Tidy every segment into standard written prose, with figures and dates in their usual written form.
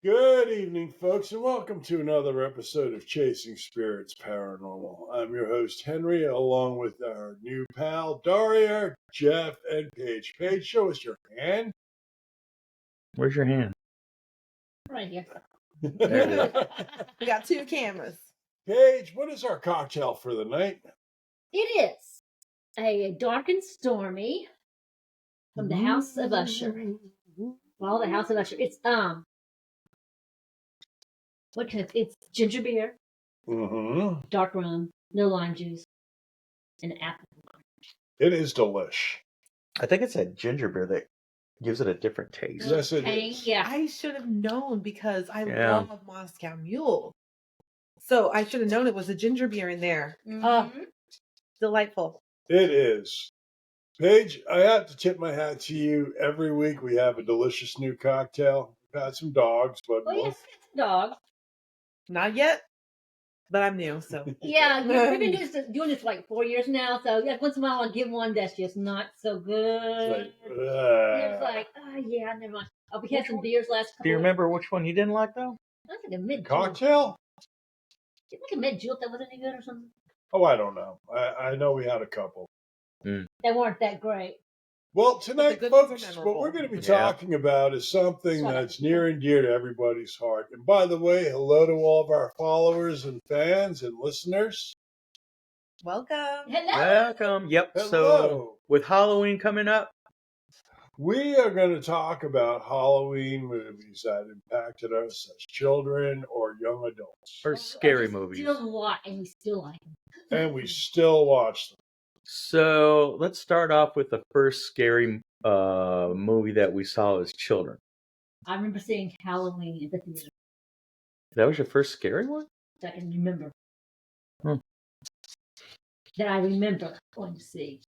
Good evening, folks, and welcome to another episode of Chasing Spirits Paranormal. I'm your host, Henry, along with our new pal, Daria, Jeff, and Paige. Paige, show us your hand. Where's your hand? Right here. There it is. We got two cameras. Paige, what is our cocktail for the night? It is a dark and stormy from the House of Usher. Well, the House of Usher. It's it's ginger beer, Mm-hmm. dark rum, no lime juice, and apple. It is delish. I think it's that ginger beer that gives it a different taste. Yes, it Tang, is. yeah. I should have known because I Yeah. love Moscow Mule. So I should have known it was a ginger beer in there. Mhm. Delightful. It is. Paige, I have to tip my hat to you. Every week we have a delicious new cocktail. We've had some dogs, but Well, yes, it's a dog. Not yet, but I'm new, so. Yeah, we've been doing this for like 4 years now. So yeah, once in a while I'll give one that's just not so good. it's like, It's like, oh yeah, never mind. Oh, we had some beers last couple. Do you remember which one you didn't like though? That's like a mid cocktail? It's like a mid jolt that wasn't any good or something. Oh, I don't know. I know we had a couple. They weren't that great. Well, tonight, good ones are folks, what memorable. we're going to be Yeah. talking about is something Shut up. that's near and dear to everybody's heart. And by the way, hello to all of our followers and fans and listeners. Welcome. Hello. Welcome. Yep. So Hello. with Halloween coming up, We are going to talk about Halloween movies that impacted us as children or young adults. or scary We movies. Still watch, and we still like them. And we still watch them. So let's start off with the first scary movie that we saw as children. I remember seeing Halloween in the theater. That was your first scary one? That I can remember. Hmm. That I remember going to see.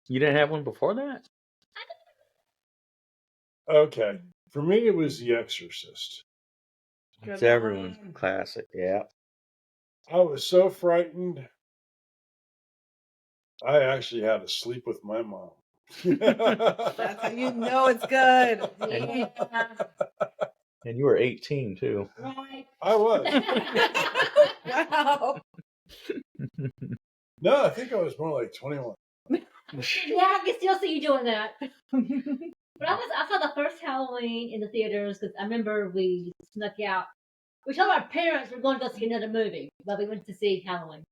You didn't have one before that? Okay. For me, it was The Exorcist. Good It's everyone's one. classic. Yeah. I was so frightened. I actually had to sleep with my mom. That's how you know it's good. Yeah. And you were 18 too. Right. I was. Wow. No, I think I was more like 21. Yeah, I can still see you doing that. But I saw the first Halloween in the theaters because I remember we snuck out. We told our parents we were going to go see another movie, but we went to see Halloween.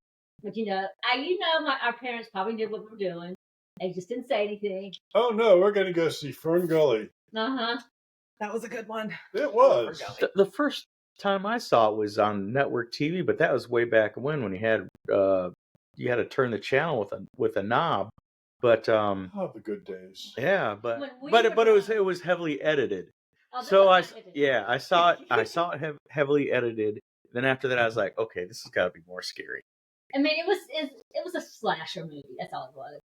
But our parents probably knew what we were doing. They just didn't say anything. Oh no, we're going to go see Fern Gully. Uh-huh. That was a good one. It was. The first time I saw it was on network TV, but that was way back when you had to turn the channel with a knob. But Oh, the good days. yeah, but When we but were it was heavily edited. Oh, this So was not edited. I saw it heavily edited. Then after that, I was like, okay, this has got to be more scary. I mean, it was a slasher movie. That's all it was.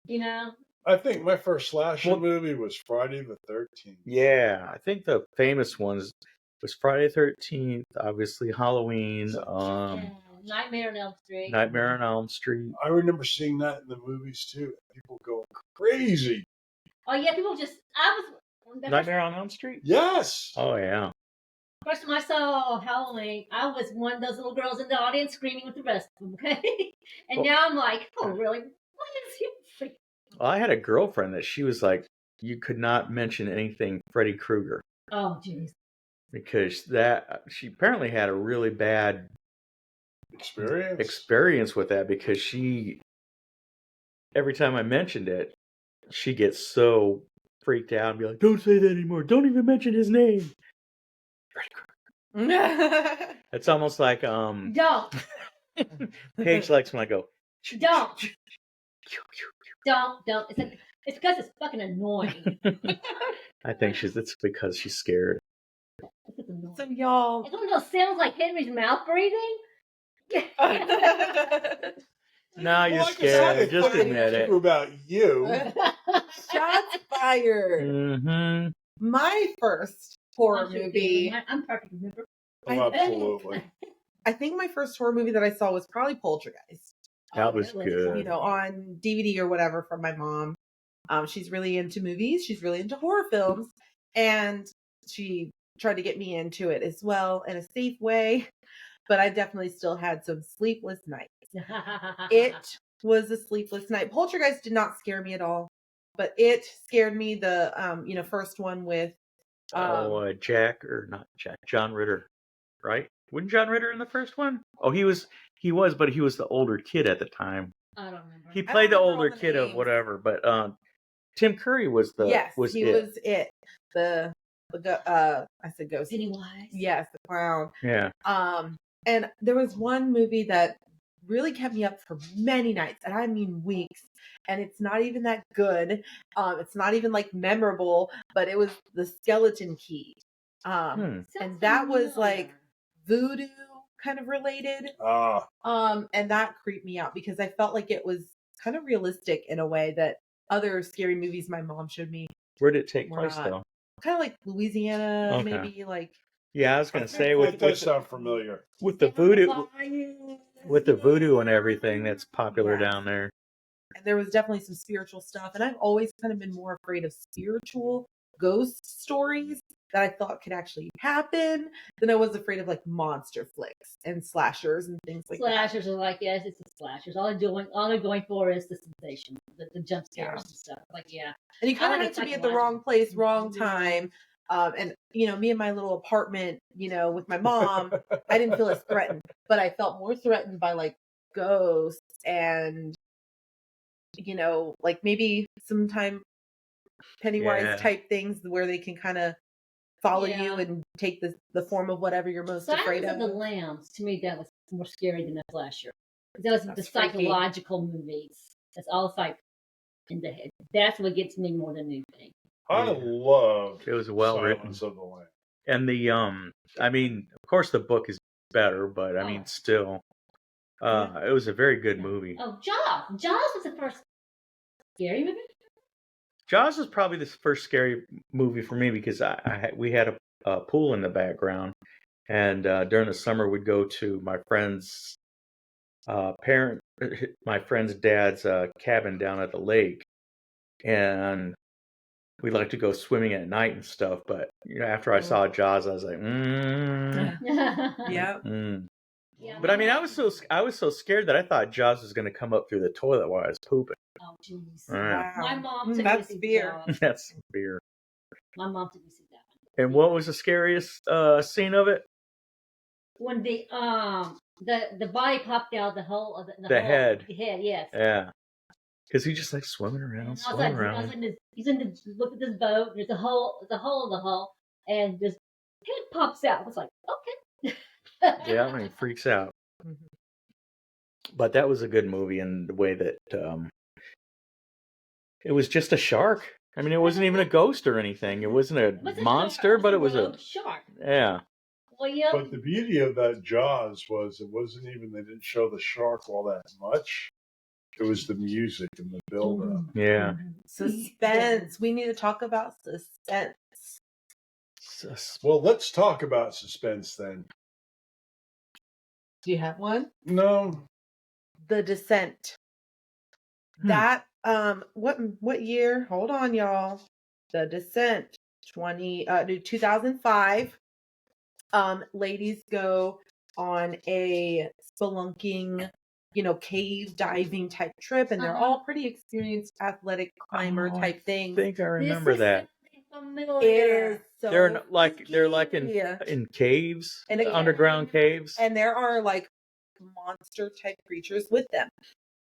You know? I think my first slasher movie was Friday the 13th. Yeah, I think the famous ones was Friday the 13th, obviously Halloween, Yeah. Nightmare on Elm Street. Nightmare on Elm Street. I remember seeing that in the movies too. People going crazy. Oh yeah, people just Nightmare on Elm Street? Yes. Oh yeah. First time I saw Halloween, I was one of those little girls in the audience screaming with the rest of them, okay? And now I'm like, oh, really? What is he? Well, I had a girlfriend that she was like, you could not mention anything Freddy Krueger Oh, jeez. because she apparently had a really bad experience with that because every time I mentioned it, she gets so freaked out and be like, don't say that anymore. Don't even mention his name. Freddy Krueger. It's almost like Don't. Paige likes when I go, Don't. Don't. It's because it's fucking annoying. I think it's because she's scared. It's annoying. So y'all. It's one of those sounds like Henry's mouth breathing. No, you're Well, like I scared. said, Just it's admit it. about you. Shots fired. Mm-hmm. My first horror movie. I'm perfect. Remember? Absolutely. I think my first horror movie that I saw was probably Poltergeist. That was really? good. You know, on DVD or whatever from my mom. She's really into movies. She's really into horror films. And she tried to get me into it as well in a safe way, but I definitely still had some sleepless nights. It was a sleepless night. Poltergeist did not scare me at all, but it scared me. The first one with Jack, or not Jack, John Ritter, right? Wasn't John Ritter in the first one? Oh, he was, but he was the older kid at the time. I don't remember. He played the remember all older the kid of names. whatever, but Tim Curry was the yes, was he it. was it. I said ghost. Pennywise. Yes, the clown. Yeah. And there was one movie that really kept me up for many nights, and I mean weeks. And it's not even that good. It's not even like memorable, but it was The Skeleton Key. And that was like voodoo kind of related. And that creeped me out because I felt like it was kind of realistic in a way that other scary movies my mom showed me Where did it take were place not. though? Kind of like Louisiana, Okay. maybe like. Yeah, I was gonna say that does sound familiar. with the voodoo and everything that's popular Yes. down there. And there was definitely some spiritual stuff, and I've always kind of been more afraid of spiritual ghost stories that I thought could actually happen than I was afraid of like monster flicks and slashers and things like Slashers are like, yes, it's the slashers. All they're going for is the sensation, the jump scares and stuff. Like, yeah. that. And you kind I of like have to it be at like the that. wrong place, wrong time. And me in my little apartment, with my mom, I didn't feel as threatened, but I felt more threatened by like ghosts and like maybe sometime Pennywise Yeah. type things where they can kind of follow Yeah. you and take the form of whatever you're most afraid Silence of. of the Lambs, to me, that was more scary than a slasher. That was the That's freaky. psychological movies. That's all like in the head. That's what gets me more than anything. I love It was well written. Silence of the Lambs. And the I mean, of course the book is better, but I mean still it was a very good movie. Oh, Jaws. Jaws was the first scary movie? Jaws was probably the first scary movie for me because we had a pool in the background, and during the summer we'd go to my friend's my friend's dad's cabin down at the lake, and we like to go swimming at night and stuff. But after I saw Jaws, I was like, Yeah. Yeah, But I mean, I was so scared that I thought Jaws was going to come up through the toilet while I was pooping. Oh, jeez. Yeah. My mom took me to That's see fear. Jaws. That's fear. My mom took me to see that one. And what was the scariest scene of it? When the body popped out the hole of the hole. head. The head, yes. Yeah. Because he just like swimming around, And swimming around. he's in this look at this boat. There's a hole in the hull, and this head pops out. I was like, okay. Yeah, I mean, he freaks out. But that was a good movie in the way that it was just a shark. I mean, it wasn't even a ghost or anything. It wasn't a monster, but it was a shark. Yeah. Well, yeah. But the beauty of that Jaws was it wasn't even, they didn't show the shark all that much. It was the music and the build-up. Yeah. Suspense. We need to talk about suspense. Well, let's talk about suspense then. Do you have one? No. The Descent. That what year? Hold on, y'all. The Descent 2005. Ladies go on a spelunking, cave diving type trip, and they're all pretty experienced athletic climber type things. I think I remember that. Familiar. It is so They're like in caves, In a cave. underground caves. And there are like monster type creatures with them.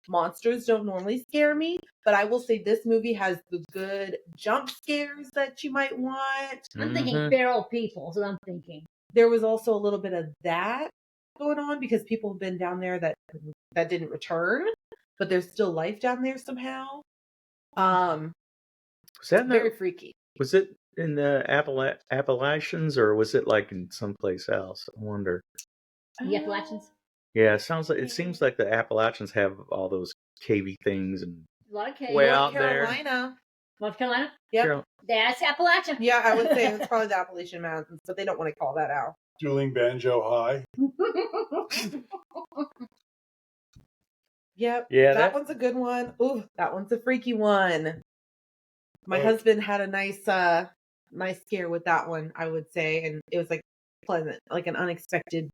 Monsters don't normally scare me, but I will say this movie has the good jump scares that you might want. I'm thinking feral people, so I'm thinking. There was also a little bit of that going on because people have been down there that didn't return, but there's still life down there somehow. Was that Very freaky. Was it in the Appalachians or was it like in someplace else? I wonder. The Appalachians? Yeah, it seems like the Appalachians have all those cavey things and A lot of caves. way North out there. Carolina. North Carolina? Yep. That's Appalachia. Yeah, I would say it's probably the Appalachian Mountains, but they don't want to call that out. Dueling Banjo High. Yep. Yeah, that one's a good one. Ooh, that one's a freaky one. My Oh. husband had a nice my scare with that one, I would say, and it was like pleasant, like an unexpected,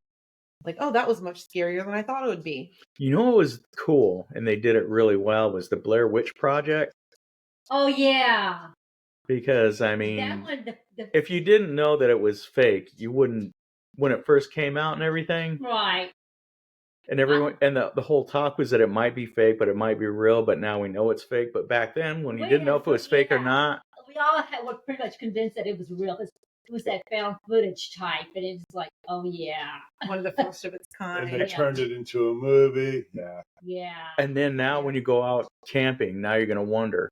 like, oh, that was much scarier than I thought it would be. You know what was cool, and they did it really well, was the Blair Witch Project. Oh yeah. Because, I That mean, one, the if you didn't know that it was fake, you wouldn't, when it first came out and everything, right. and everyone, and the whole talk was that it might be fake, but it might be real, but now we know it's fake. But back then, when you We didn't know had if it was to- fake or yeah. not, We all were pretty much convinced that it was real. It was that found footage type, and it was like, oh yeah, One of the first of its And kind. they turned it into a movie. Yeah. yeah. and then now when you go out camping, now you're going to wonder,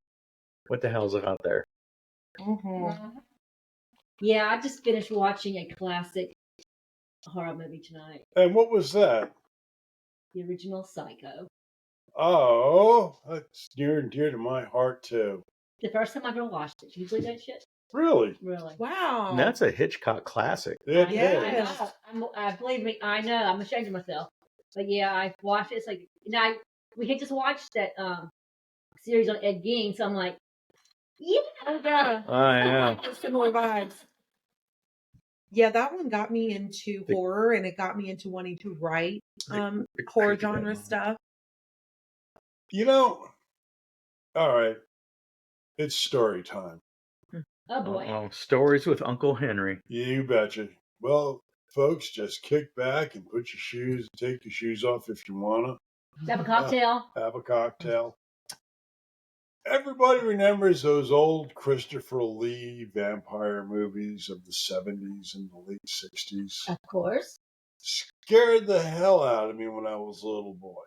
what the hell's out there? Mhm. Yeah, I just finished watching a classic horror movie tonight, And what was that? the original Psycho. Oh, that's near and dear to my heart, too. The first time I ever watched it. Can you believe that shit? Really? Really? Wow. And that's a Hitchcock classic. It Yeah. is. Believe me, I know. I'm ashamed of myself. But yeah, I watched it. It's like, we had just watched that series on Ed Gein, so I'm like, yeah. Oh, yeah. Oh, yeah. Similar vibes. Yeah, that one got me into horror, and it got me into wanting to write horror creepy genre Batman. stuff. You know, all right. It's story time. Oh boy. Oh, stories with Uncle Henry. You betcha. Well, folks, just kick back and take your shoes off if you want Have a cocktail. to. Have a cocktail. Everybody remembers those old Christopher Lee vampire movies of the 70s and the late 60s. Of course. Scared the hell out of me when I was a little boy.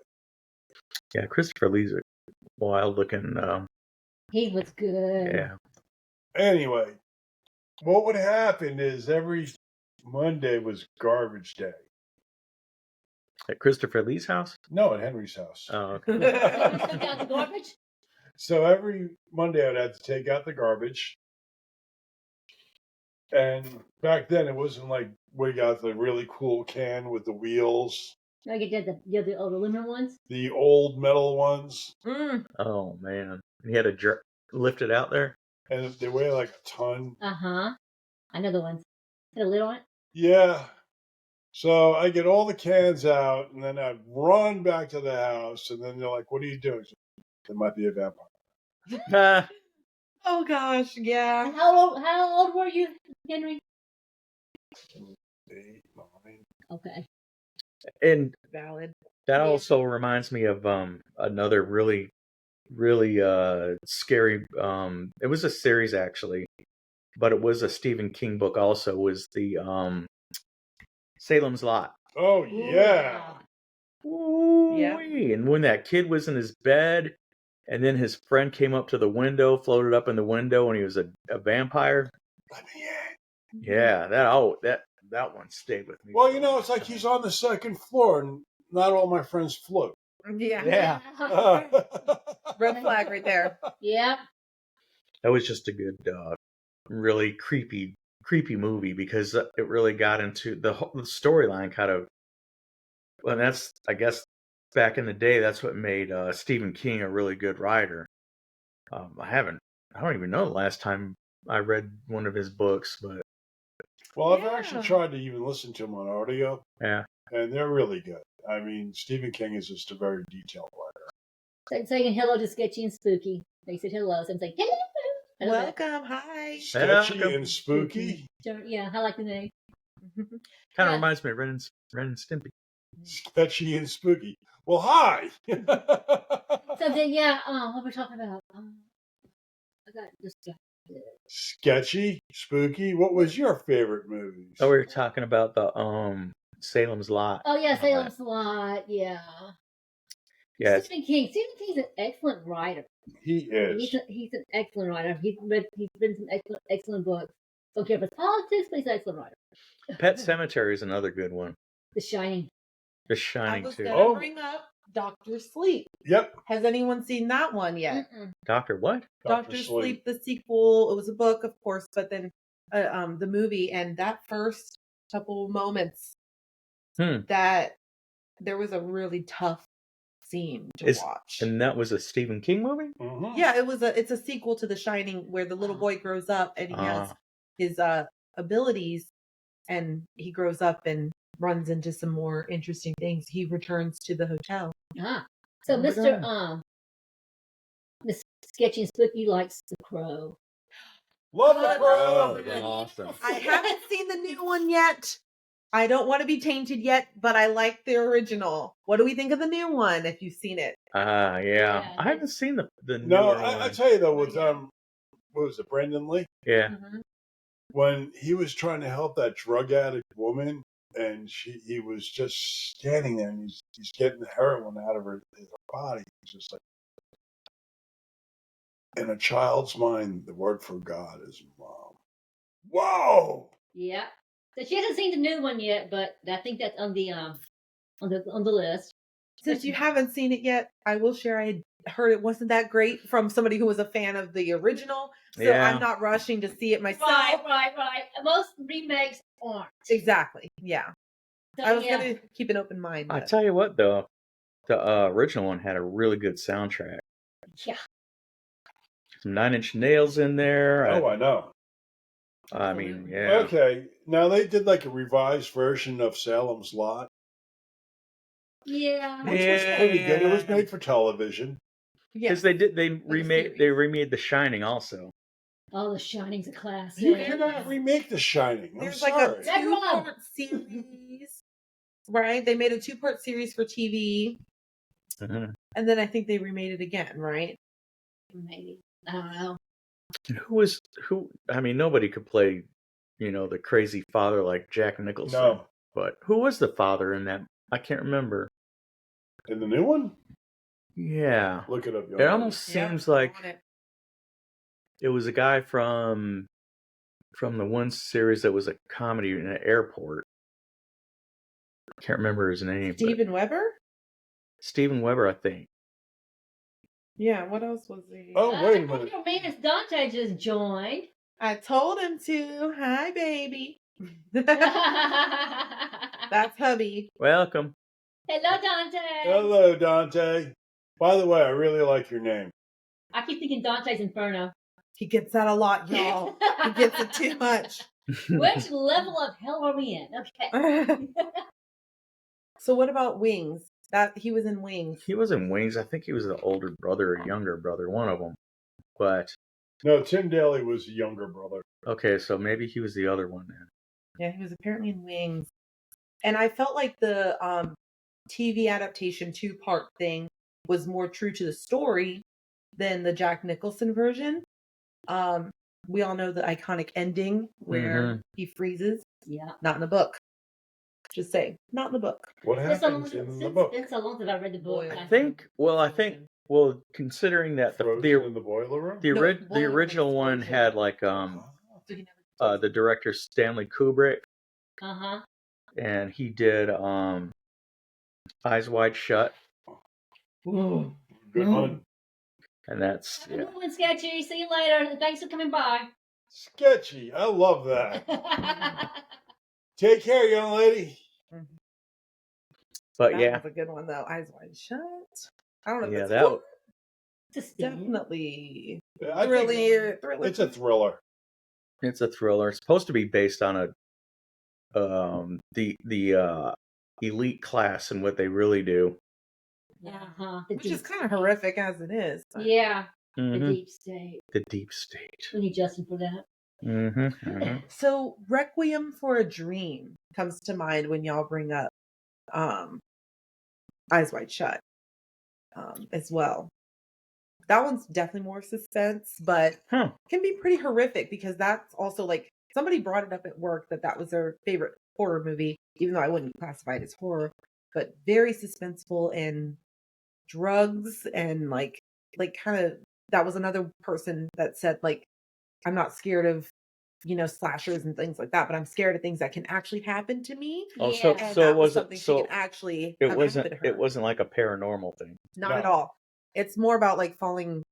Yeah, Christopher Lee's a wild looking. He was good. Yeah. Anyway, what would happen is every Monday was garbage day. At Christopher Lee's house? No, at Henry's house. Oh, okay. Took out the garbage. So every Monday I'd have to take out the garbage. And back then it wasn't like we got the really cool can with the wheels, No, you did the old aluminum ones. the old metal ones, Mm. Oh, man. He had to lift it out there? and they weigh like a ton. I know the ones. Had a lid on it. Yeah. So I get all the cans out, and then I'd run back to the house, and then they're like, "What are you doing?" There might be a vampire. Oh gosh, yeah. And how old were you, Henry? 8, 9. Okay. And Valid. that Yeah. also reminds me of another really, really scary. It was a series actually, but it was a Stephen King book. Also, was the Salem's Lot. Oh yeah. Yeah. Ooh-wee. And when that kid was in his bed, and then his friend came up to the window, floated up in the window, and he was a vampire. Let me in. Yeah, that one stayed with me. Well, you know, it's like he's on the second floor, and not all my friends float. Yeah. Yeah. Red flag right there. Yep. That was just a good, really creepy movie because it really got into the storyline kind of. Well, that's, I guess, back in the day, that's what made Stephen King a really good writer. I don't even know the last time I read one of his books, but Well, I've Yeah. actually tried to even listen to them on audio, yeah. and they're really good. I mean, Stephen King is just a very detailed writer. Saying hello to Sketchy and Spooky. They said hello, so I'm saying hello. Hello. Welcome. Hi. Sketchy Welcome. and spooky. Yeah, I like the name. Kind of Yeah. reminds me of Ren and Stimpy. Sketchy and spooky. Well, hi. So then, what were we talking about? I got distracted. Sketchy, spooky. What was your favorite movies? Oh, we were talking about the Salem's Lot. Oh yeah, Salem's Lot. Yeah. Yeah, Stephen King. Stephen King's an excellent writer. He is. He's an excellent writer. He's written some excellent books. Don't care if it's politics, but he's an excellent writer. Pet Cemetery is another good one. The Shining. The I Shining was too. gonna Oh. bring up Doctor Sleep. Yep. Has anyone seen that one yet? Mm-mm. Doctor what? Doctor Sleep, the sequel. It was a book, of course, but then the movie, and that first couple moments that there was a really tough scene to watch. And that was a Stephen King movie? Mhm. Yeah, it's a sequel to The Shining where the little boy grows up and he has his abilities, and he grows up and runs into some more interesting things. He returns to the hotel. Ah. So Oh my Mr. God. Miss Sketchy and Spooky likes The Crow. Love the Oh, Crow. awesome. I haven't seen the new one yet. I don't want to be tainted yet, but I like the original. What do we think of the new one? If you've seen it, Yeah. Yeah. I haven't seen the No, newer I one. tell you though, with Yeah. what was it, Brandon Lee? Yeah. When he was trying to help that drug addict woman, and he was just standing there, and he's getting the heroin out of her body. He's just like, in a child's mind, the word for God is mom. Whoa! Yeah. So she hasn't seen the new one yet, but I think that's on the list. since you haven't seen it yet, I will share. I heard it wasn't that great from somebody who was a fan of the original, so Yeah. I'm not rushing to see it myself. Right. Most remakes aren't. Exactly. Yeah. So, I was yeah. gonna keep an open mind. I but- tell you what, though, the original one had a really good soundtrack. Yeah. Some Nine Inch Nails in there. Oh, I know. I mean, yeah. Okay, now they did like a revised version of Salem's Lot, Yeah. which was pretty good. It was made for television. Yeah. Because they series. remade The Shining also. Oh, The Shining's a classic. You cannot remake The Shining. I'm There's sorry. like a Never mind. 2-part series, right? They made a 2-part series for TV, Uh-huh. and then I think they remade it again, right? Maybe. I don't know. Who? I mean, nobody could play, the crazy father like Jack Nicholson. No. But who was the father in that? I can't remember. In the new one? Yeah. Look it up. It almost seems like On it. it was a guy from the one series that was a comedy in an airport. I can't remember his name. but Steven Weber? Steven Weber, I think. Yeah, what else was he? Oh, wait a minute. Your man Dante just joined. I told him to. Hi, baby. Hello, That's hubby. Welcome. Dante. Hello, Dante. By the way, I really like your name. I keep thinking Dante's Inferno. He gets that a lot, y'all. He gets it too much. Which level of hell are we in? Okay. So what about Wings? That he was in Wings. He was in Wings. I think he was the older brother or younger brother, one of them. But No, Tim Daly was the younger brother. okay, so maybe he was the other one then. Yeah, he was apparently in Wings. And I felt like the TV adaptation 2-part thing was more true to the story than the Jack Nicholson version. We all know the iconic ending where he freezes. Yeah. Not in the book. Just say, not in the book. What It's so happens long, in the since book? it's so long since I read the book. Boy, I think. Well, considering that Frozen the in the boiler room? the, No, ori- the Boiler Room original is one Frozen. had like So he never the director Stanley Kubrick, Uh-huh. and he did Eyes Wide Shut, Good one. and that's Have a good one, Sketchy. See you later. Thanks for coming by. Sketchy. I love that. Take care, young lady. But that yeah, was a good one though. Eyes Wide Shut. I don't know. Yeah, If that it's Just definitely I think thriller. it's a thriller. it's a thriller. It's supposed to be based on the elite class and what they really do. Uh-huh. which is kind of horrific as it is. but- Yeah. The Mhm. deep state. The deep state. We need Justin for that. So Requiem for a Dream comes to mind when y'all bring up Eyes Wide Shut as well. That one's definitely more suspense, but Huh. can be pretty horrific because that's also like somebody brought it up at work that was their favorite horror movie, even though I wouldn't classify it as horror, but very suspenseful and drugs and like kind of that was another person that said like I'm not scared of slashers and things like that, but I'm scared of things that can actually happen to me. Oh, Yeah. And so that it was wasn't. something she So could actually it have wasn't. happened to her. It wasn't like a paranormal thing. Not No. at all. It's more about like falling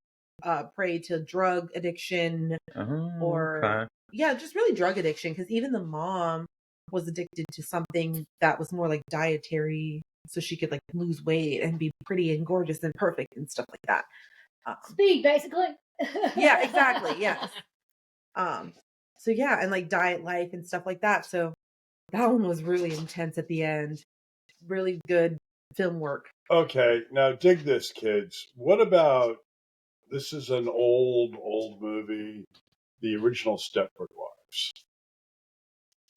prey to drug addiction Oh, or okay. yeah, just really drug addiction because even the mom was addicted to something that was more like dietary so she could like lose weight and be pretty and gorgeous and perfect and stuff like that. Speed, basically. Yeah, exactly. Yes. So yeah, and like Diet Life and stuff like that. So that one was really intense at the end. Really good film work. Okay, now dig this, kids. What about this? Is an old movie, the original Stepford Wives.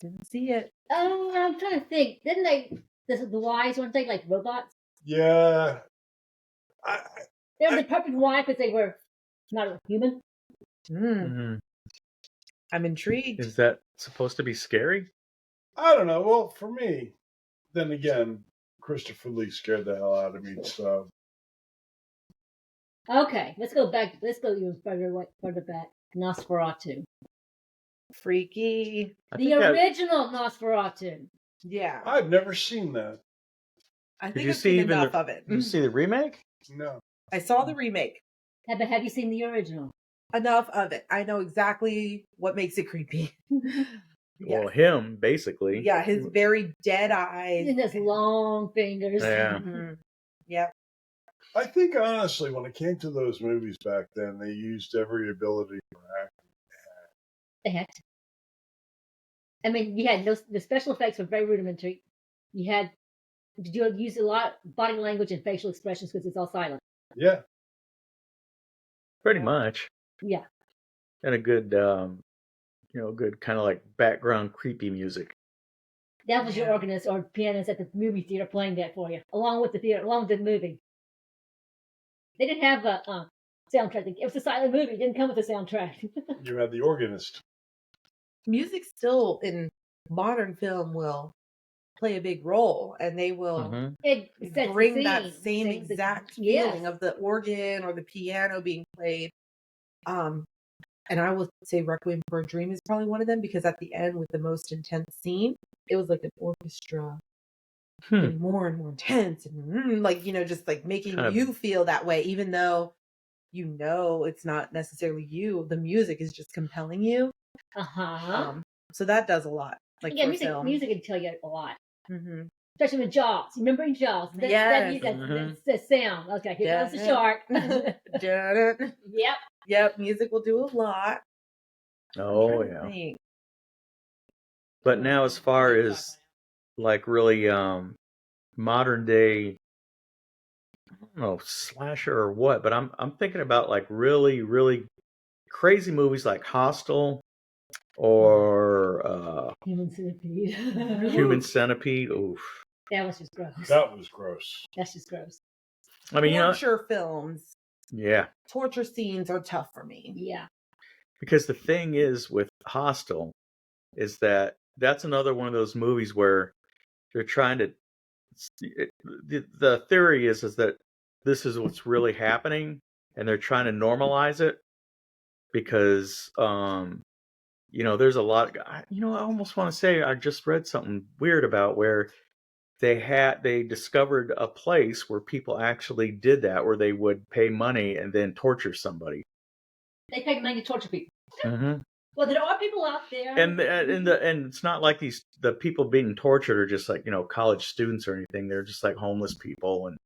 Didn't see it. Oh, I'm trying to think. Didn't they? The wives weren't they like robots? Yeah, I, They were the perfect wife because they were not a human. Mhm. I'm intrigued. Is that supposed to be scary? I don't know. Well, for me, then again, Christopher Lee scared the hell out of me. So Okay, let's go back. Let's go even further back. Nosferatu, Freaky. I the think that- original Nosferatu. Yeah. I've never seen that. I Did think you I've see seen even enough the? of it. Did you see the remake? No. I saw the remake. Have you seen the original? Enough of it. I know exactly what makes it creepy. Well, him basically. Yeah, his very dead eyes. And his long fingers. Yeah. Mhm. Yep. I think honestly, when it came to those movies back then, they used every ability for acting. They had to. I mean, you had the special effects were very rudimentary. You had to use a lot of body language and facial expressions because it's all silent. Yeah. Pretty much. Yeah. And a good, good kind of like background creepy music. That was your Yeah. organist or pianist at the movie theater playing that for you, along with the movie. They didn't have a soundtrack. It was a silent movie. It didn't come with a soundtrack. You had the organist. Music still in modern film will play a big role, and they will Mhm. It sets the bring that scene. same Sets the- exact Yes. feeling of the organ or the piano being played. And I will say Requiem for a Dream is probably one of them because at the end with the most intense scene, it was like an orchestra getting more and more intense and just like making Kind of- you feel that way, even though it's not necessarily you. The music is just compelling you. So that does a lot. Like yeah, for film. music can tell you a lot. Mm-hmm. Especially with Jaws. Remember in Jaws? Yes. That's the sound. Okay, here comes the shark. Yep. Yep, music will do a lot. Oh I'm trying to yeah. think. But now, as far as like really modern day, I don't know, slasher or what, but I'm thinking about like really really crazy movies like Hostel or Human Centipede. Human Centipede. Oof. That was just gross. That was gross. That's just gross. I mean, Torture films, yeah. torture scenes are tough for me. Yeah. Because the thing is with Hostel is that that's another one of those movies where they're trying to. The theory is that this is what's really happening, and they're trying to normalize it because there's a lot. I almost want to say I just read something weird about where they discovered a place where people actually did that, where they would pay money and then torture somebody. They pay money to torture people. Mm-hmm. Well, there are people out there. And it's not like the people being tortured are just like college students or anything. They're just like homeless people, and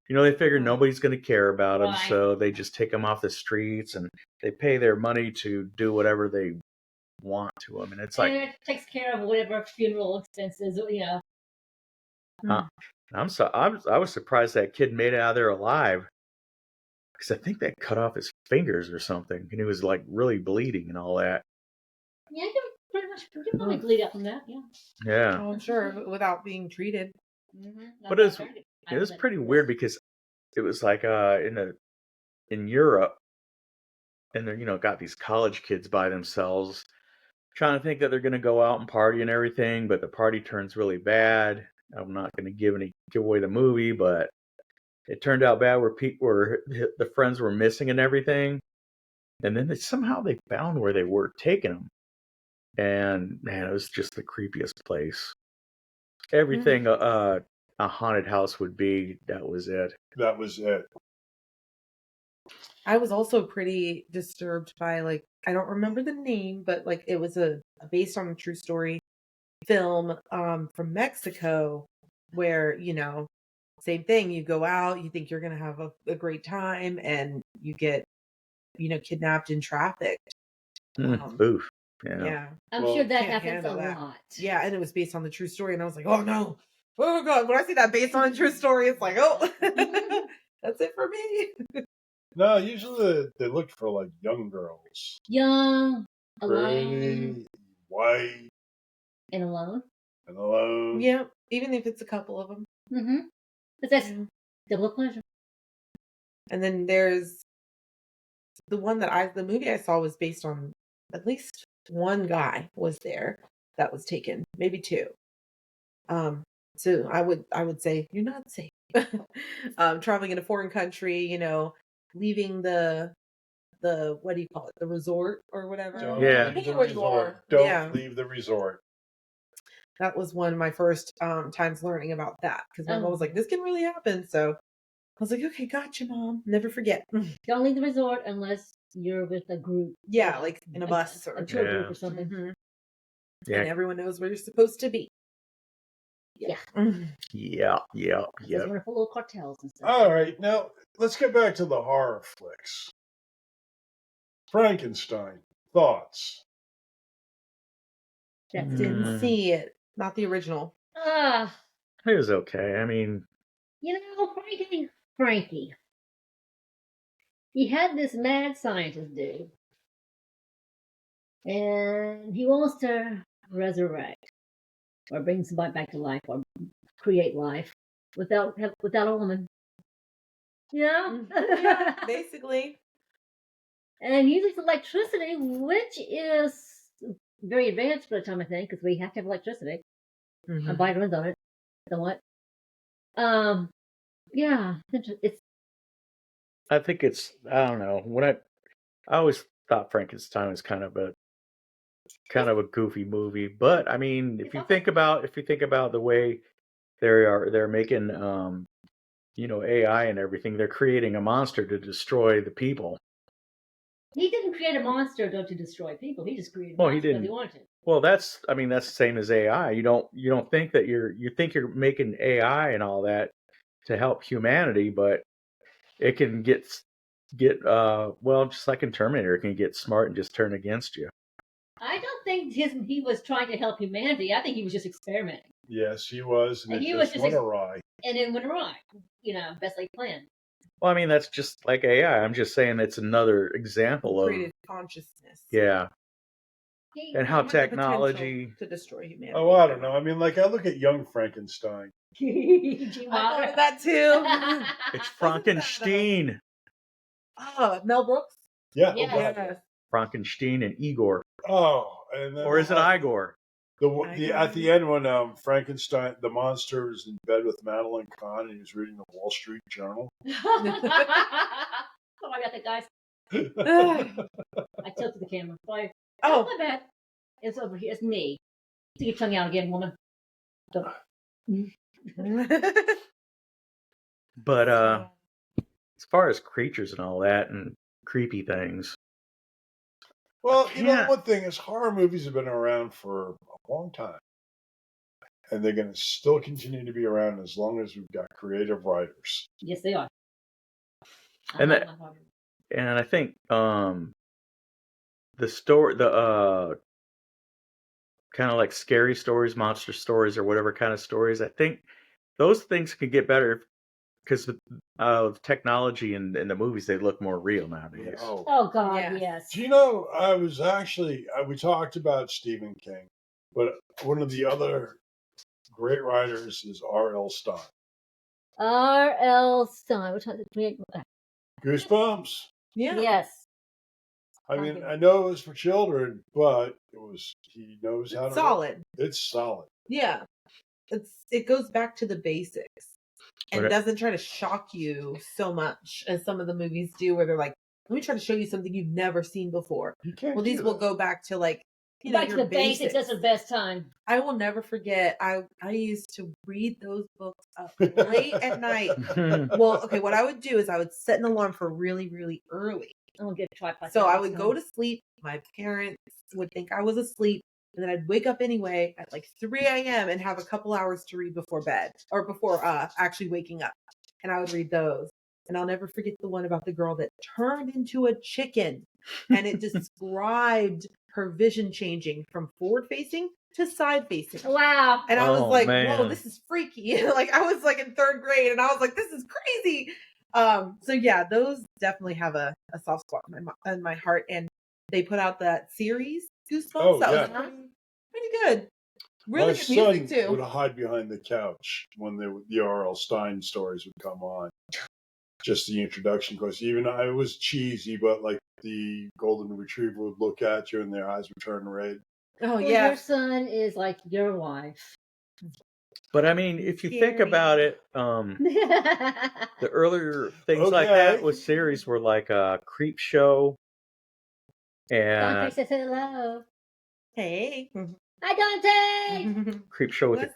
they figure nobody's going to care about them, Right. so they just take them off the streets and they pay their money to do whatever they want to them. And it's like and it takes care of whatever funeral expenses, I was surprised that kid made it out of there alive because I think they cut off his fingers or something, and he was like really bleeding and all that. Yeah, you can probably bleed out from that. Yeah. Yeah. Oh, I'm sure, without being treated. But it was pretty weird because it was like in Europe, and they're got these college kids by themselves trying to think that they're going to go out and party and everything, but the party turns really bad. I'm not going to give away the movie, but it turned out bad where the friends were missing and everything, and then somehow they found where they were taking them, and man, it was just the creepiest place. Everything a haunted house would be, that was it. That was it. I was also pretty disturbed by I don't remember the name, but it was based on a true story film from Mexico where, same thing, you go out, you think you're going to have a great time and you get, kidnapped and trafficked. Oof. Yeah. I'm Well, sure that can't happens a handle that. lot. Yeah, and it was based on the true story, and I was like, oh no. Oh god, when I see that based on a true story, it's like, oh, that's it for me. No, usually they look for like young girls, Young, alone, pretty, white, and alone. and alone. Yeah, even if it's a couple of them. Mm-hmm. But that's Yeah. double pleasure. And then there's the one the movie I saw was based on at least one guy was there that was taken, maybe two. So I would say you're not safe. Traveling in a foreign country, leaving the what do you call it, the resort or whatever. Don't Yeah. leave the Depending where you resort. are. Don't Yeah. leave the resort. That was one of my first times learning about that because my mom was like, "This can really happen." So I was like, "Okay, gotcha, mom. Never forget." Don't leave the resort unless you're with a group. Yeah, like in a bus or a tour group Yeah. or something. Mhm. Yeah. And everyone knows where you're supposed to be. Yeah. Yeah. Those wonderful little cartels and stuff. All right, now let's get back to the horror flicks. Frankenstein. Thoughts? That's it. Didn't see it. Not the original. Ah, It was okay. I mean, Frankie. He had this mad scientist dude, and he wants to resurrect or bring somebody back to life or create life without a woman. Yeah, basically. And he uses electricity, which is very advanced for the time, I think, because we have to have electricity. Mhm. Our body runs on it. Somewhat. Yeah, it's I think it's, I don't know. I always thought Frankenstein was kind of a goofy movie, but I mean, if you think about the way they're making AI and everything, they're creating a monster to destroy the people. he didn't create a monster though to destroy people. He just created a Well, he monster because didn't. he wanted to. Well, that's the same as AI. You don't think that you think you're making AI and all that to help humanity, but it can get just like in Terminator, it can get smart and just turn against you. I don't think he was trying to help humanity. I think he was just experimenting, Yes, he was, and And it he was just just went ex- awry. and it went awry. Best laid plan. Well, I mean, that's just like AI. I'm just saying it's another example of Created consciousness. yeah, and how Had the potential technology. to destroy humanity. Oh, I don't know. I mean, like I look at Young Frankenstein. Gene I thought Wilder. of that too. It's Frankenstein, Oh, Mel Brooks. Yeah. Yes. Oh, God. Yes. Frankenstein, and Igor, Oh, and then or is it Igor? At the end when Frankenstein, the monster, was in bed with Madeline Kahn and he was reading the Wall Street Journal. Oh my god, that guys! I tilted the camera. Sorry. Oh, My bad. It's over here. It's me. Stick your tongue out again, woman. Don't. But as far as creatures and all that and creepy things, Well, Yeah. one thing is horror movies have been around for a long time. And they're going to still continue to be around as long as we've got creative writers. Yes, they are. And that- and I think the kind of like scary stories, monster stories, or whatever kind of stories, I think those things could get better because of technology and in the movies, they look more real nowadays. Oh God, Yes. yes. Do you know, I was actually, we talked about Stephen King, but one of the other great writers is R.L. Stein. R.L. Stein. Which one? Goosebumps. yeah. Yes. I mean, I know it was for children, but he knows how to. It's solid. It's solid. Yeah. It goes back to the basics and Okay. doesn't try to shock you so much as some of the movies do where they're like, let me try to show you something you've never seen before. You can't. Well, these do will that. go back to like, Back to your the basics. That's the best time. I will never forget. I used to read those books up late at night. Well, okay, what I would do is I would set an alarm for really, really early. I'm gonna get a tripod. So I would go to sleep. My parents would think I was asleep. And then I'd wake up anyway at like 3 a.m. and have a couple hours to read before bed or before actually waking up. And I would read those. And I'll never forget the one about the girl that turned into a chicken. And it described her vision changing from forward facing to side facing. Wow. And I was Oh, like, man. whoa, this is freaky. Like I was like in 3rd grade and I was like, this is crazy. So yeah, those definitely have a soft spot in my heart. And they put out that series, Goosebumps. Oh, That yeah. was pretty good. Really My good son music would too. hide behind the couch when the R.L. Stein stories would come on. Just the introduction, because even it was cheesy, but like the golden retriever would look at you and their eyes would turn red. Oh Well, yeah. your son is like your wife. But I mean, if you think Scary. about it, the earlier things like Okay. that with series were like Creep Show and Dante says hello. Hey. Hi, Dante. Creep Show with What's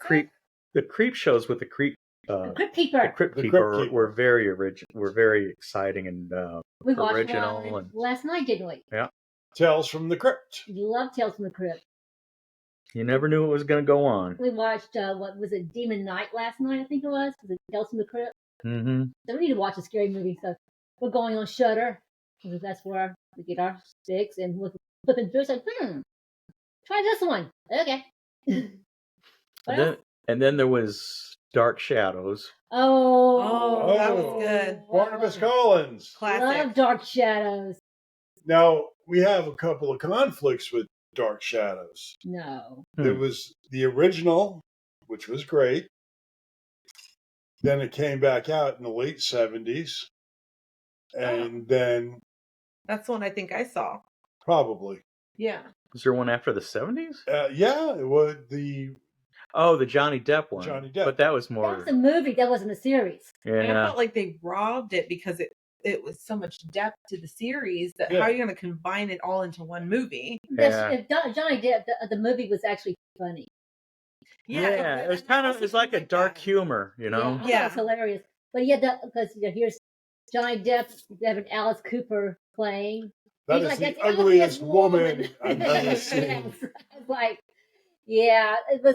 the Creep Shows with the Creep The Crypt the Keeper. Crypt The Keeper Crypt Keeper. were very were very exciting and We watched original one and last night, didn't we? Tales from the Crypt. You love Tales from the Crypt. you never knew what was going to go on. We watched, what was it, Demon Night last night, I think it was. Was it Tales from the Crypt? Mm-hmm. So we need to watch a scary movie. So we're going on Shudder. Because that's where we get our sticks and we're flipping through. So, try this one. Okay. What else? And then there was Dark Shadows. Oh, that was good. Barnabas Collins. Classic. love Dark Shadows. Now, we have a couple of conflicts with Dark Shadows. No. There was the original, which was great. Then it came back out in the late 70s. And then That's one I think I saw. probably. Yeah. Was there one after the 70s? Yeah, it was the Oh, the Johnny Depp one. Johnny Depp. But that was That more. was a movie. That wasn't a series. And I Yeah. felt like they robbed it because it was so much depth to the series that Yeah. how are you going to combine it all into one movie? Yeah. Johnny Depp, the movie was actually funny. Yeah, it was kind of, it's like a dark humor, you know? I thought it Yeah. was hilarious. But yeah, because here's Johnny Depp, having Alice Cooper playing. that He's is like, the "That's ugliest woman Yes. I've ever seen. It's like, yeah, it was.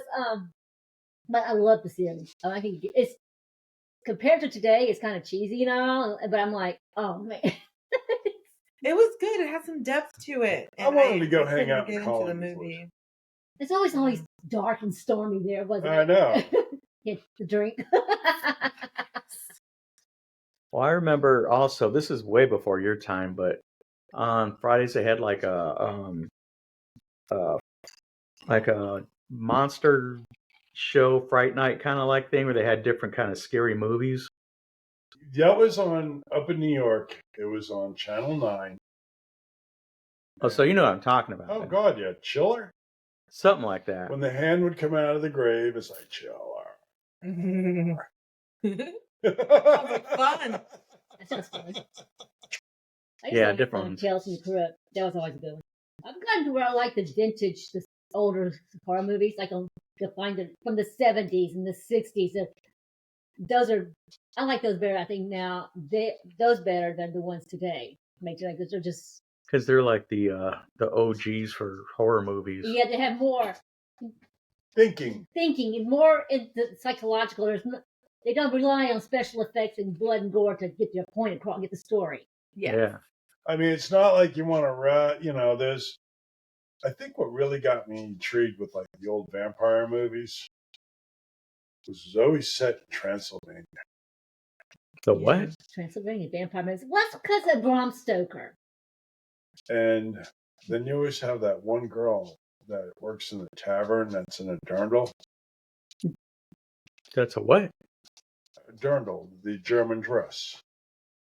But I love the series. I think it's compared to today, it's kind of cheesy, you know. But I'm like, oh man, It was good. It had some depth to it. I wanted to go couldn't hang out get in into the Hollywood. movie. it's always dark and stormy there, wasn't it? I know. Get the drink. Well, I remember also, this is way before your time, but on Fridays they had like a monster show, Fright Night kind of like thing, where they had different kind of scary movies. That was on up in New York. It was on Channel 9. Oh, so you know what I'm talking about. Oh God, yeah, Chiller. Something like that. When the hand would come out of the grave, it's like Chiller. Sounds like fun. That sounds fun. I used Yeah, to like different ones. Tales from the Crypt. That was always a good one. I've gotten to where I like the vintage, the older horror movies. Like I can find it from the 70s and the 60s. Those are, I like those better. I think now those better than the ones today. Make sure like those are just, Because they're like the OGs for horror movies. yeah, they have more Thinking. thinking and more in the psychological. They don't rely on special effects and blood and gore to get your point across, get the story. Yeah. I mean, it's not like you want to, there's, I think what really got me intrigued with like the old vampire movies was it was always set in Transylvania. The what? Transylvania vampire movies. What's because of Bram Stoker? And then you always have that one girl that works in the tavern that's in a dirndl. That's a what? A dirndl, the German dress.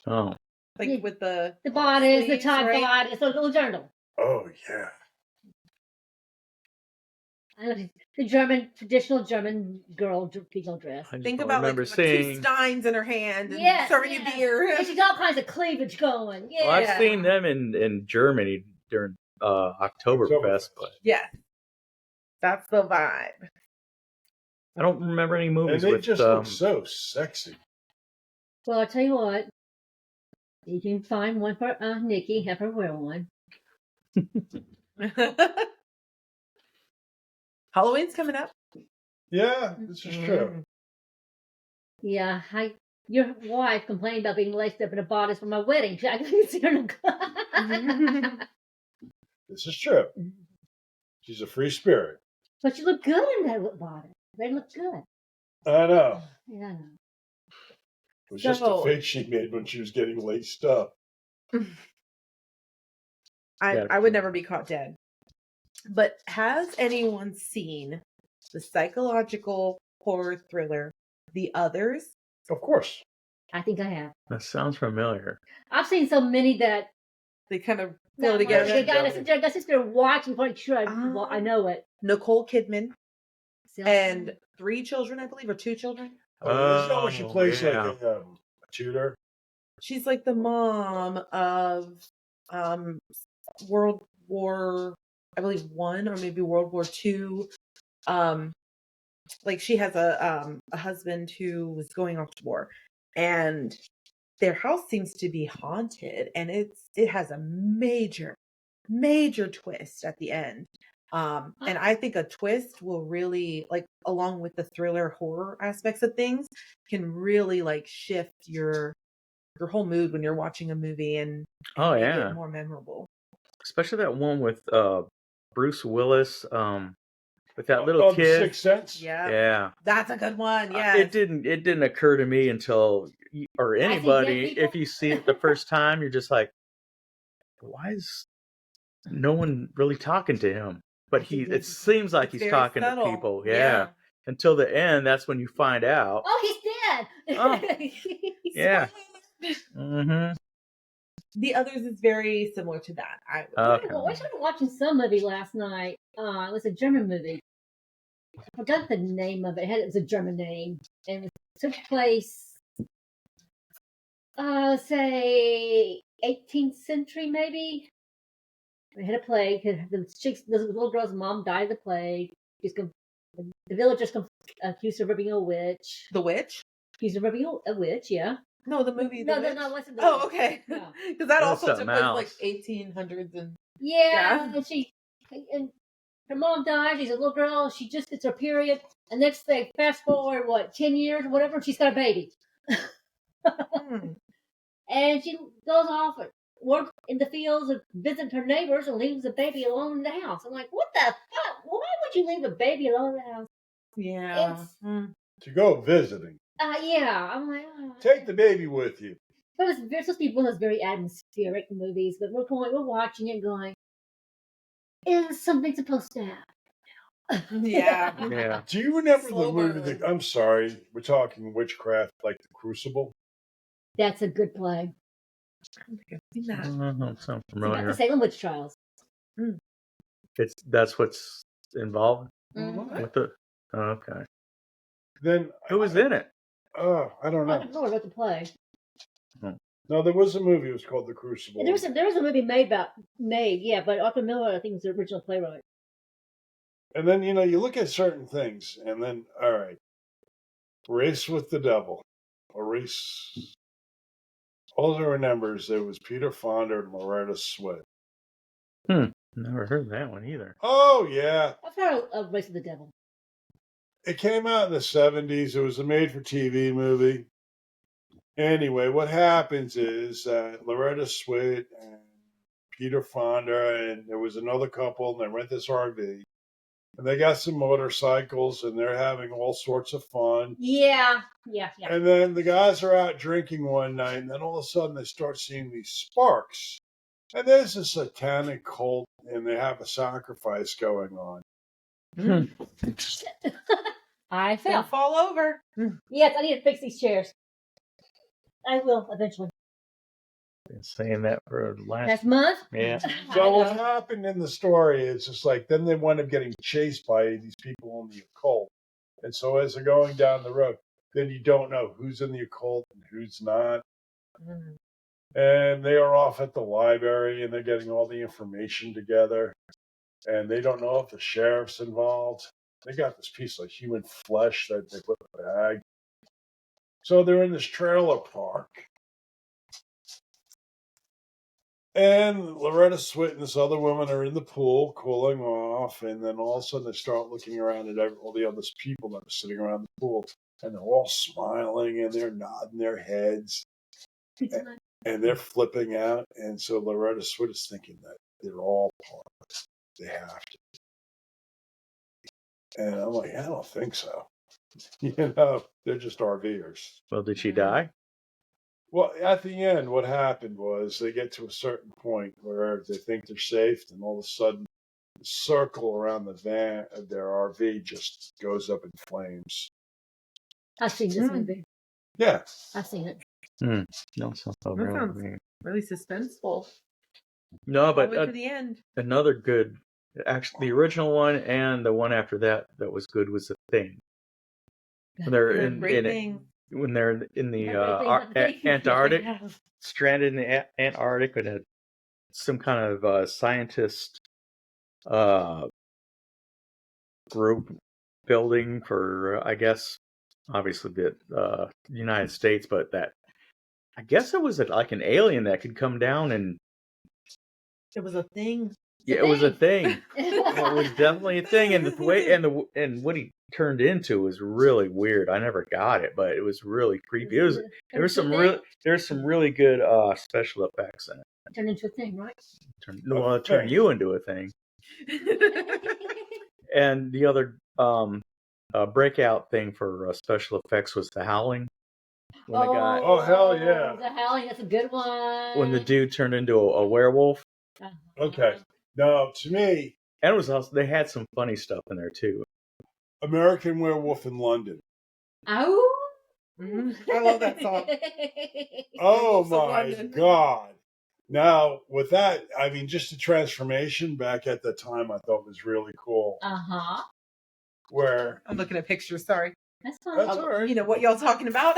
Oh. Like with the bodice, the sleeves, top right? bodice, the little journal. Oh, yeah. The traditional German girl female dress. I just Think don't about like remember with seeing. two steins in her hand and Yes, serving yes. you beer. And she's got all kinds of cleavage going. Yeah. Well, I've seen them in Germany during Oktoberfest, but Yes. That's the vibe. I don't remember any And movies they with. just look so sexy. Well, I'll tell you what. You can find one for Nikki, have her wear one. Halloween's coming up. Yeah, this is true. Yeah, your wife complained about being laced up in a bodice for my wedding. I couldn't see her in a This is true. She's a free spirit. But you look good in that bottom. They look good. I know. Yeah, I know. It was just a So- face she made when she was getting laced up. I would never be caught dead. But has anyone seen the psychological horror thriller The Others? Of course. I think I have. That sounds familiar. I've seen so many that They kind of no, flow together. I gotta sit there watching to make sure I know it. Nicole Kidman So- and 3 children, I believe, or 2 children. Oh, isn't that what she plays yeah. like a tutor? She's like the mom of World War, I believe, 1 or maybe World War 2. Like she has a husband who was going off to war, and their house seems to be haunted, and it has a major twist at the end. And I think a twist will really, like, along with the thriller horror aspects of things, can really like shift your whole mood when you're watching a movie and Oh, make yeah. it more memorable. Especially that one with Bruce Willis, with that little Oh, The kid. Sixth Sense? Yeah, Yeah. that's a good one. Yeah, It didn't occur to me until or I see dead anybody people. if you see it the first time you're just like, why is no one really talking to him? But it seems like It's he's very talking subtle. to people. Yeah. Until the end, that's when you find out. Oh, he's dead. Oh. Yeah. Mm-hmm. The Others is very similar to that. I would Okay. Well, we started watching some movie last night. It was a German movie. I forgot the name of it. It was a German name, and it took place, say, 18th century maybe. They had a plague. The little girl's mom died of the plague. The villagers accused her of being a witch. The Witch? Accused her of being a witch, yeah. No, the movie. No, The no, Witch? no, it wasn't The Oh, Witch. okay. No. Because that That was also took something place else. like 1800s and Yeah, Yeah. and her mom dies. She's a little girl. She just gets her period. And next thing, fast forward 10 years or whatever, and she's got a baby. And she goes off and works in the fields and visits her neighbors and leaves the baby alone in the house. I'm like, what the fuck? Why would you leave a baby alone in the house? yeah. It's- Mm. To go visiting. Yeah, I'm like, Take the baby with you. But it's supposed to be one of those very atmospheric movies. But we're watching it, going, is something supposed to happen? Yeah. Yeah. Do you remember Slow the movie? burn. I'm sorry, we're talking witchcraft, like The Crucible. That's a good play. I don't think I've seen that. Sounds It's about familiar. the Salem witch trials. That's what's involved Mhm. with it. Oh, okay. Then Who was in it? I don't I know. don't know about the play. No, there was a movie. It was called The Crucible. There was a movie made, yeah, but Arthur Miller, I think, was the original playwright. And then you look at certain things, and then all right, Race with the Devil, or Race. All I remember is there was Peter Fonda and Loretta Swit. Never heard that one either. Oh yeah, I've heard of Race of the Devil. it came out in the 70s. It was a made-for-TV movie. Anyway, what happens is Loretta Swit and Peter Fonda, and there was another couple, and they rent this RV. And they got some motorcycles, and they're having all sorts of fun. Yeah. And then the guys are out drinking one night, and then all of a sudden they start seeing these sparks. And there's a satanic cult, and they have a sacrifice going on. I Don't fell. fall over. Yes, I need to fix these chairs. I will eventually. Been saying that for the last. Next month? Yeah. So I what know. happened in the story is just like, then they wind up getting chased by these people in the occult. And so as they're going down the road, then you don't know who's in the occult and who's not. Mm. And they are off at the library, and they're getting all the information together. And they don't know if the sheriff's involved. They got this piece of human flesh that they put in a bag. So they're in this trailer park. And Loretta Swit and this other woman are in the pool cooling off. And then all of a sudden they start looking around at all the other people that are sitting around the pool. And they're all smiling and they're nodding their heads. And they're flipping out. And so Loretta Swit is thinking that they're all part of it. They have to. And I'm like, I don't think so. They're just RVers. Well, did she die? Well, at the end, what happened was they get to a certain point where they think they're safe, and all of a sudden, the circle around the van of their RV just goes up in flames. I've seen this movie. Yeah. I've seen it. No, so That sounds really suspenseful. no, All but the way to the end. another good, actually, the original one and the one after that was good was The Thing. When they're in Great it, thing. when they're in the Great thing. Antarctic, Yeah. stranded in the Antarctic, with some kind of scientist group building for, I guess, obviously the United States, but that I guess it was like an alien that could come down and It was a thing. it was a thing. It was definitely a thing, and the way and what he turned into was really weird. I never got it, but it was really creepy. There was some really good special effects in it. Turned into a thing, right? It turned you into a thing. And the other breakout thing for special effects was The Howling. When the guy, Oh, hell yeah. The Howling, that's a good one. when the dude turned into a werewolf. Uh-huh. Okay. Now, to me, And it was also, they had some funny stuff in there too. American Werewolf in London. Ow! I love that song. Oh Werewolves of my London. God. Now, with that, I mean, just the transformation back at the time I thought was really cool. Uh-huh. Where, I'm looking at pictures. Sorry. That's fine. that's all right. You know what y'all talking about?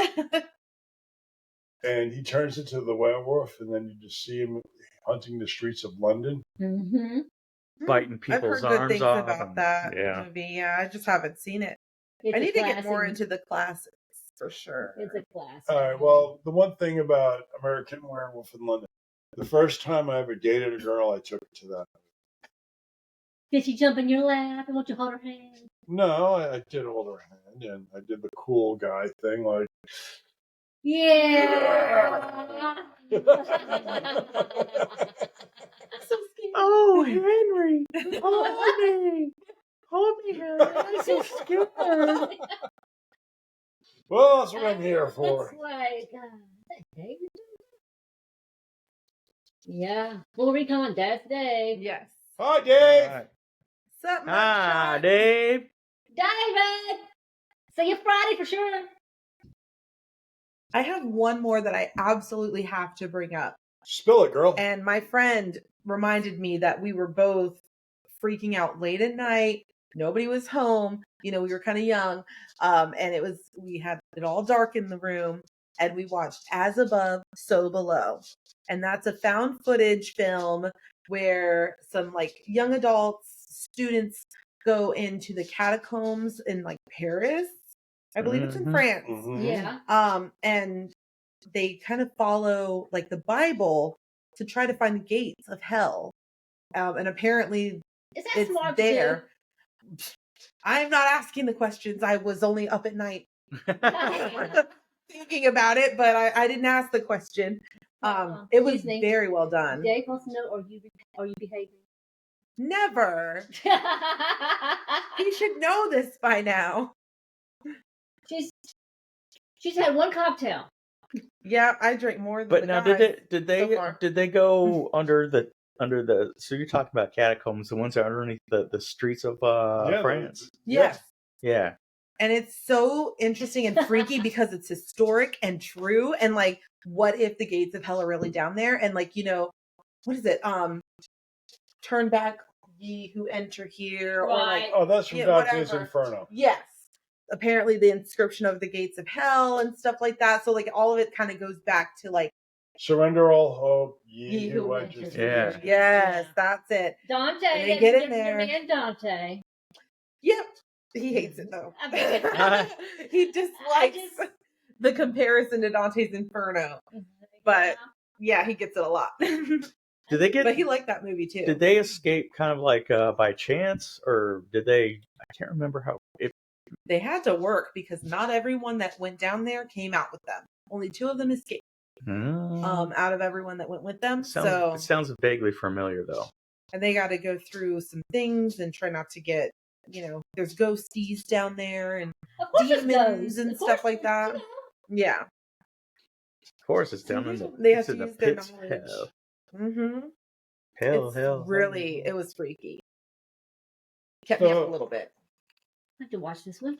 And he turns into the werewolf, and then you just see him hunting the streets of London. Mm-hmm. Biting I've people's heard good arms things off. about and- that Yeah. movie. Yeah, I just haven't seen it. It's I a need to get classic. more into the classics for sure. It's a classic. All right, well, the one thing about American Werewolf in London, the first time I ever dated a girl, I took her to that. Did she jump in your lap and want you to hold her hand? No, I did hold her hand, and I did the cool guy thing, like, Yeah. So scared. Oh, Henry! Hold me! Hold me, Henry! I'm so scared. well, that's what I'm here for. It's like, is that David? Yeah. Full recon on Dad's Day. Yes. Hi, Dave. Right. Sup, Hi, Mugshot? Dave. David! See you Friday for sure. I have one more that I absolutely have to bring up. Spill it, girl. And my friend reminded me that we were both freaking out late at night. Nobody was home. You know, we were kind of young. And we had it all dark in the room. And we watched As Above, So Below. And that's a found footage film where some like young adults, students go into the catacombs in like Paris. I believe it's in Mhm. France. Mhm. Yeah. And they kind of follow like the Bible to try to find the gates of hell. And apparently Is that it's smart there. I'm not asking the questions. I was only up at night thinking about it, but I didn't ask the question. It was Excuse me. very well done. Dave wants to know, are you behaving? Never. He should know this by now. She's had one cocktail. Yeah, I drink more than But the now, guys. did so far. they go under the So you're talking about catacombs, the ones that are underneath the streets of Yeah, France? Yes. Yeah. And it's so interesting and freaky because it's historic and true. And like, what if the gates of hell are really down there? And like, you know, what is it? Turn back ye who enter here, or like, Right. Oh, that's from Yeah, Dante's whatever. Inferno. yes. Apparently the inscription of the gates of hell and stuff like that. So like all of it kind of goes back to like Surrender all hope, ye Ye who who enters enters the Yeah. gate. yes, Yeah. that's it. Dante. And they that's get in your there. man Dante. Yep. He hates it though. I bet. He dislikes just- the comparison to Dante's Inferno. But yeah, he gets it a lot. Did they get? But he liked that movie too. Did they escape kind of like by chance, or did they? I can't remember how. They had to work because not everyone that went down there came out with them. Only 2 of them escaped out of everyone that went with them. it sounds vaguely familiar though. and they got to go through some things and try not to get, there's ghosties down there and Of course it's demons those. and Of stuff course, like that. Yeah. Of course, it's So down in the they have it's in to the use their pits of knowledge. hell. Mm-hmm. Hell, hell. Really, it was freaky. Kept me up a little bit. I have to watch this one.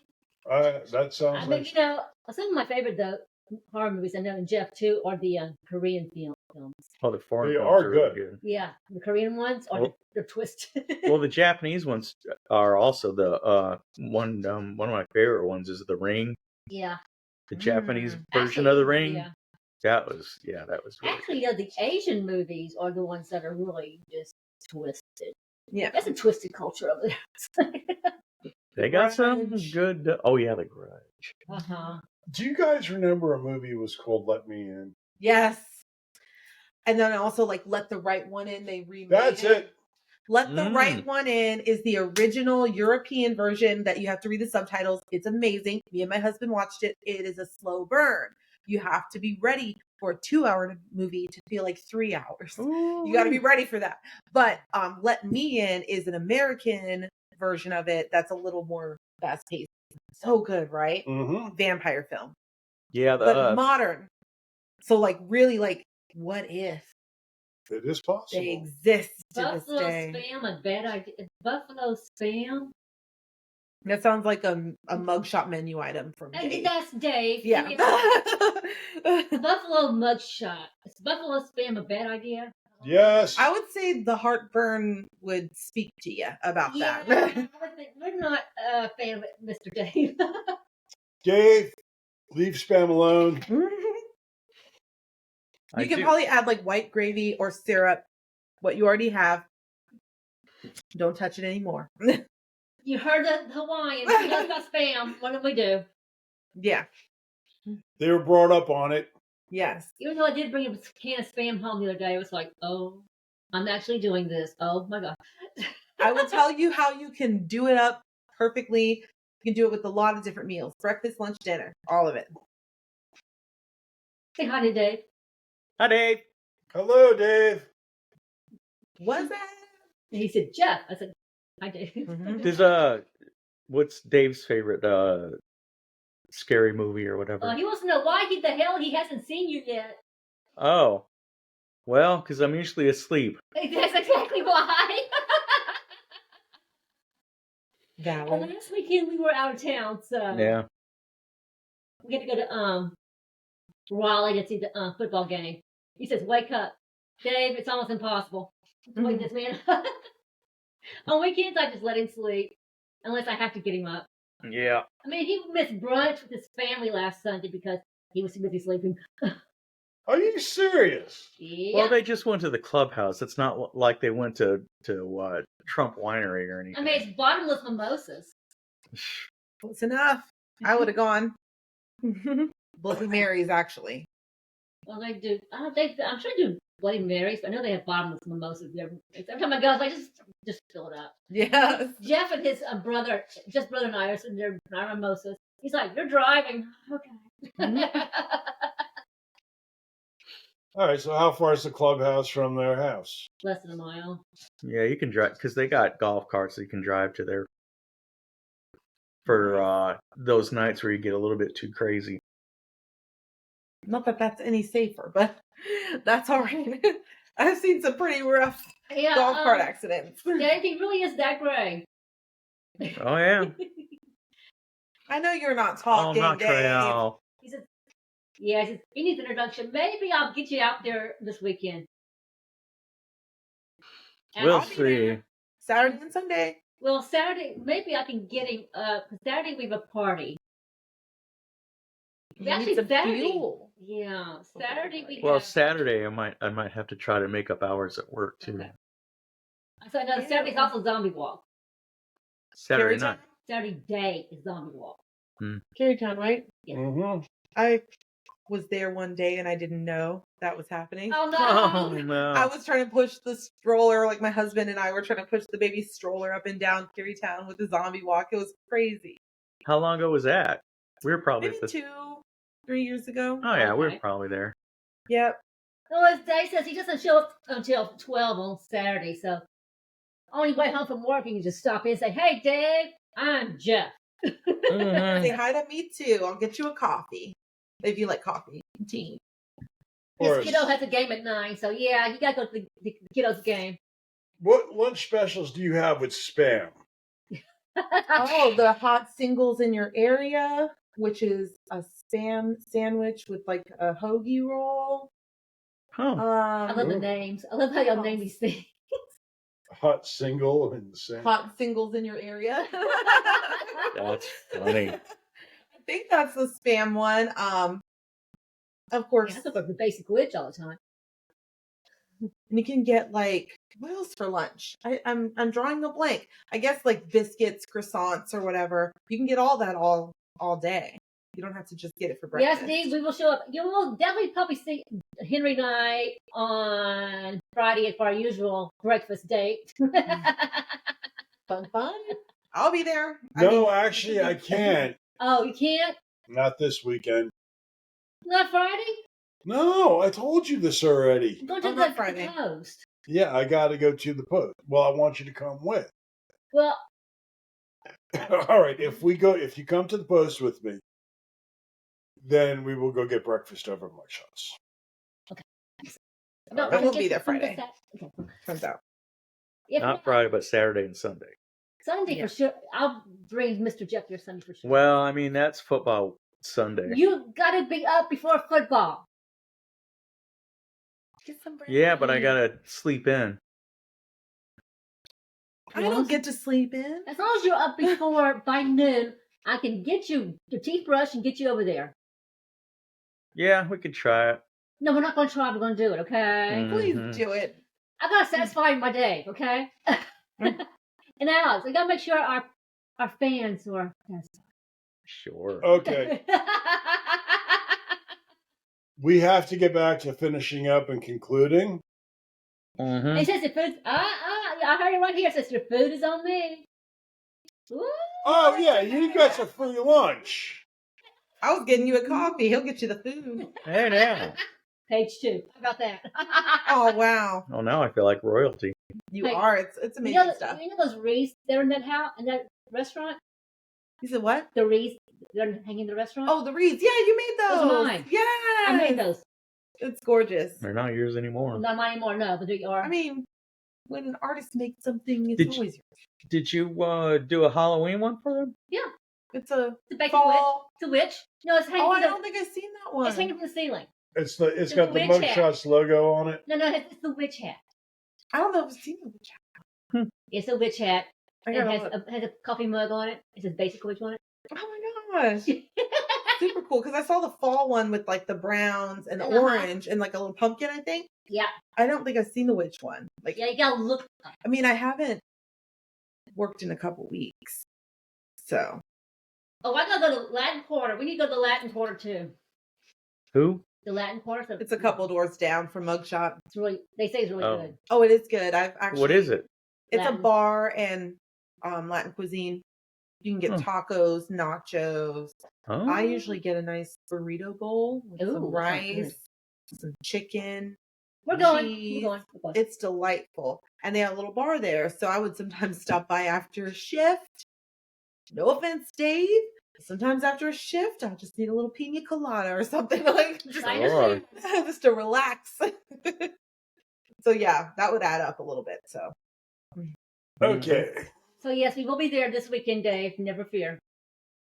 That sounds I mean, like some of my favorite horror movies I know, and Jeff too, are the Korean films. Oh, the foreign They films are are really good. good. Yeah, the Korean ones are Well- they're twisted. Well, the Japanese ones are also the one. One of my favorite ones is The Ring, yeah. the Japanese Mm. version of The Ring. Yeah. That was really Actually, good. the Asian movies are the ones that are really just twisted. Yeah. That's a twisted culture over there. They got some Grudge. good. Oh yeah, The Grudge. Uh-huh. Do you guys remember a movie was called Let Me In? Yes. And then also like Let the Right One In, they remade That's it. Let the Right One In is the original European version that you have to read the subtitles. It's amazing. Me and my husband watched it. It is a slow burn. You have to be ready for a 2-hour movie to feel like 3 hours. You got to be ready for that. But Let Me In is an American version of it that's a little more fast paced. So good, right? Mm-hmm. Vampire film, Yeah, but modern. So like really like, what if It is possible. they exist to this Buffalo day? spam, a bad idea. Buffalo spam. That sounds like a mugshot menu item from Dave. That's Dave. Yeah. Buffalo mugshot. Is Buffalo spam a bad idea? Yes. I would say the heartburn would speak to you about Yeah, that. we're not a fan of it, Mr. Dave. Dave, leave spam alone. I You can do. probably add like white gravy or syrup, what you already have. Don't touch it anymore. You heard the Hawaiian. She knows about spam. What do we do? Yeah. They were brought up on it. Yes. Even though I did bring a can of spam home the other day, it was like, oh, I'm actually doing this. Oh my God. I will tell you how you can do it up perfectly. You can do it with a lot of different meals. Breakfast, lunch, dinner. All of it. Say hi to Dave. Hi, Dave. Hello, Dave. What's that? And he said, Jeff. I said, hi, Dave. Mhm. Does what's Dave's favorite scary movie or whatever? He wants to know why the hell he hasn't seen you yet. Oh, well, because I'm usually asleep. That's exactly why. Valid. And last weekend we were out of town, so Yeah. we had to go to Raleigh to see the football game. He says, "Wake up, Dave! It's almost impossible to wake this man up." On weekends, I just let him sleep unless I have to get him up. Yeah. I mean, he missed brunch with his family last Sunday because he was too busy sleeping. Are you serious? Yeah. Well, they just went to the clubhouse. It's not like they went to what Trump Winery or anything. I mean, it's bottomless mimosas. Close enough. I would have gone. Bloody Marys, actually. Well, they do. I'm sure they do Bloody Marys, but I know they have bottomless mimosas there. Every time I go, I was like, just fill it up. Yes. Jeff and his brother and I are sitting there drinking our mimosas. He's like, "You're driving." Okay. All right, so how far is the clubhouse from their house? Less than a mile. Yeah, you can drive because they got golf carts that you can drive to there for those nights where you get a little bit too crazy. Not that that's any safer, but that's all right. I've seen some pretty rough Yeah, golf cart accidents. Yeah, he really is that gray. Oh yeah. I know you're not Oh, talking, not Dave. Trail. He says, "Yeah, he says, he needs an introduction. Maybe I'll get you out there this weekend." And We'll I'll be see. there. Saturday and Sunday. Well, Saturday, maybe I can get him. Saturday we have a party. You Actually, need some Saturday. fuel. Yeah, Saturday we Well, have. Saturday I might have to try to make up hours at work too. Okay. So no, Yeah. Saturday's also zombie walk. Saturday Carytown? night. Saturday day is zombie walk. Carytown, right? Yeah. Mm-hmm. I was there one day and I didn't know that was happening. Oh no! Oh no. I was trying to push the stroller, like my husband and I were trying to push the baby stroller up and down Carytown with the zombie walk. It was crazy. How long ago was that? We were probably Maybe at the 2-3 years ago. Oh yeah, we were Okay. probably there. Yep. Well, as Dave says, he doesn't show up until 12 on Saturday, so On your way home from work, you can just stop in and say, "Hey, Dave, I'm Jeff." Mhm. Say hi to me too. I'll get you a coffee if you like coffee and tea. Or His kiddo has a game at 9, so yeah, you gotta go to the kiddo's game. what lunch specials do you have with Spam? Oh, the hot singles in your area, which is a Spam sandwich with like a hoagie roll. Huh. I love the Ooh. names. I love how y'all name these things. Hot single and Sam. Hot singles in your area. That's funny. I think that's the Spam one. Of course, Yeah, I cook the basic witch all the time. and you can get like what else for lunch? I'm drawing a blank. I guess like biscuits, croissants, or whatever. You can get all that all day. You don't have to just get it for breakfast. Yes, Dee, we will show up. You will definitely probably see Henry and I on Friday for our usual breakfast date. Fun. I'll be there. No, actually, I can't. Oh, you can't? Not this weekend. Not Friday? No, I told you this already. Go to Oh, not the Friday. post. Yeah, I got to go to the post. Well, I want you to come with. Well, All right, if you come to the post with me, then we will go get breakfast over at Mike Shots. no, All right. I won't be there Friday. Okay. Turns out. If Not Friday, but Saturday and Sunday. Sunday Yeah. for sure. I'll bring Mr. Jeff there Sunday for sure. Well, I mean, that's football Sunday. You gotta be up before football. Get some Yeah, but I gotta sleep in. I don't get to sleep in. As long as you're up before by noon, I can get you your teeth brushed and get you over there. Yeah, we could try it. No, we're not going to try. We're going to do it, okay? Please Mhm. do it. I got to satisfy my day, okay? And Alex, we got to make sure our fans are satisfied. Sure. Okay, we have to get back to finishing up and concluding. Mhm. It says the food. I heard it right here. It says your food is on me. Ooh. Oh yeah, you got some free lunch. I was getting you a coffee. He'll get you the food. Hey now. Page 2. How about that? Oh wow, Oh, now I feel like royalty. you Hey, are. It's You amazing know, stuff. you know those wreaths there in that house, in that restaurant? You said what? The wreaths they're hanging in the restaurant? Oh, the reeds. Yeah, you made those. Those are mine. Yeah, I made those. It's gorgeous. They're not yours anymore. Not mine anymore, no, but they are. I mean, when an artist makes something, it's Did you- always yours. Did you do a Halloween one for them? It's a it's a basic fall. witch. It's a witch. No, it's hanging Oh, I from the, don't think I've seen that one. it's hanging from the ceiling. It's It's got a the witch Mug hat. Shots logo on it. No, it's the witch hat. I don't know if I've seen the witch. It's a witch hat. I It gotta has look. has a coffee mug on it. It says basic witch on it. Oh my gosh. Super cool. Because I saw the fall one with like the browns and the Uh-huh. orange and like a little pumpkin, I think. Yeah. I don't think I've seen the witch one. Like, Yeah, you gotta look. I mean, I haven't worked in a couple weeks. So, Oh, I gotta go to Latin Quarter. We need to go to the Latin Quarter too. Who? The Latin Quarter. it's a couple doors down from Mugshot. It's really. They say it's really Oh. good. Oh, it is good. I've actually. What is it? It's a Latin. bar and Latin cuisine. You can get Huh. tacos, nachos. Oh. I usually get a nice burrito bowl with Ooh, some that sounds rice, some chicken. We're going. cheese. We're going. We're going. It's delightful. And they have a little bar there. So I would sometimes stop by after a shift. No offense, Dave. Sometimes after a shift, I just need a little pina colada or something like just, I Sure. understand. just to relax. So yeah, that would add up a little bit. So Okay. So yes, we will be there this weekend, Dave. Never fear.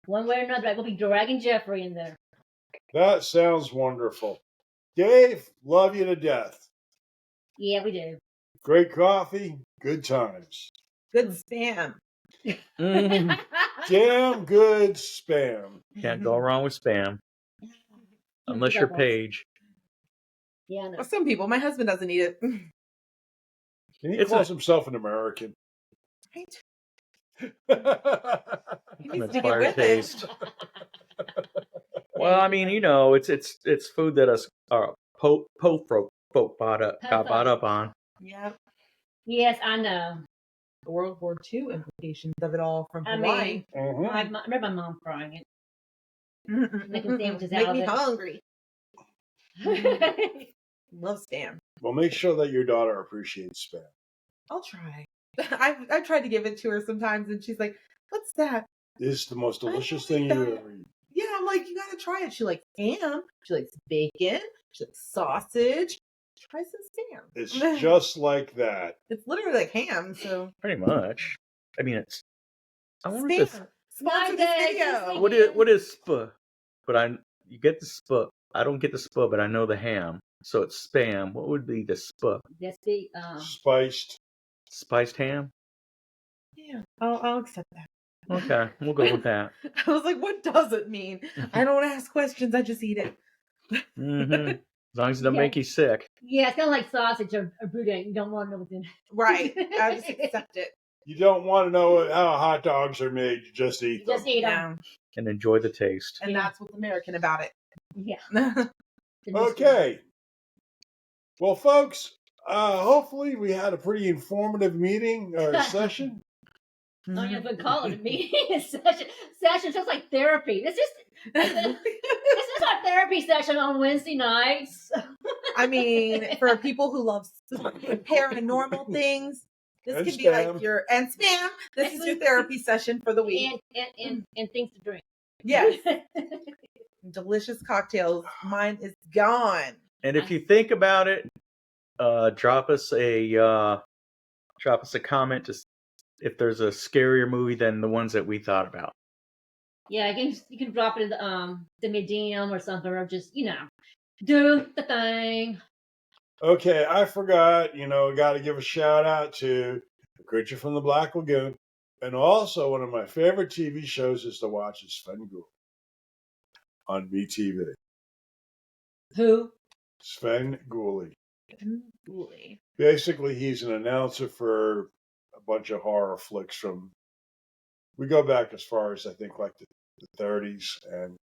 One way or another, I will be dragging Jeffrey in there. That sounds wonderful. Dave, love you to death. Yeah, we do. Great coffee, good times. good spam. Mhm. Damn good spam. Can't go wrong with spam. Unless you're Paige. Yeah, I know. Well, some people. My husband doesn't eat it. And he It's calls himself an American. Right? Well, He An needs to get acquired with taste. it. Well, I mean, you know, it's food that us Pope folk bought up on. Yeah. Yes, I know. The World War II implications of it all from I Hawaii. mean, mhm. I remember my mom frying it. Making sandwiches Make out me of it. hungry. Love spam. Well, make sure that your daughter appreciates spam. I'll try. I tried to give it to her sometimes, and she's like, "What's that?" This is the most I delicious don't thing like you that. ever eat. Yeah, I'm like, you gotta try it. She likes ham. She likes bacon. She likes sausage. Try some spam. It's just like that. It's literally like ham. So Pretty much. I mean, it's. I wonder spam. if Sponsor My this day, video. just like- what is sp? But you get the sp. I don't get the sp, but I know the ham. So it's spam. What would be the sp? That's the Spiced. Spiced ham? Yeah, I'll accept that. Okay, we'll go with that. I was like, what does it mean? I don't ask questions. I just eat it. hmm As long as it don't Yeah. make you sick. yeah, it's kind of like sausage or boudin. You don't want to know what's in it. Right. I just accept it. You don't want to know how hot dogs are made. You just eat You them. just eat them. Yeah. And enjoy the taste. And Yeah. that's what's American about it. Yeah. Okay. Well, folks, hopefully we had a pretty informative meeting or session. Oh, you have to call it a meeting session. Session sounds like therapy. This is our therapy session on Wednesday nights. I mean, for people who love paranormal things, this And could be like spam. your and spam. This is your therapy session for the week. And things to drink. Yes, delicious cocktails. Mine is gone. And if you think about it, drop us a comment to if there's a scarier movie than the ones that we thought about. Yeah, you can drop it in the medium or something, or just do the thing. Okay, I forgot, got to give a shout out to The Creature from the Black Lagoon. And also, one of my favorite TV shows is to watch is Svengoolie on VTV. Who? Svengoolie. Ooh. Basically, he's an announcer for a bunch of horror flicks from. We go back as far as I think like the 30s and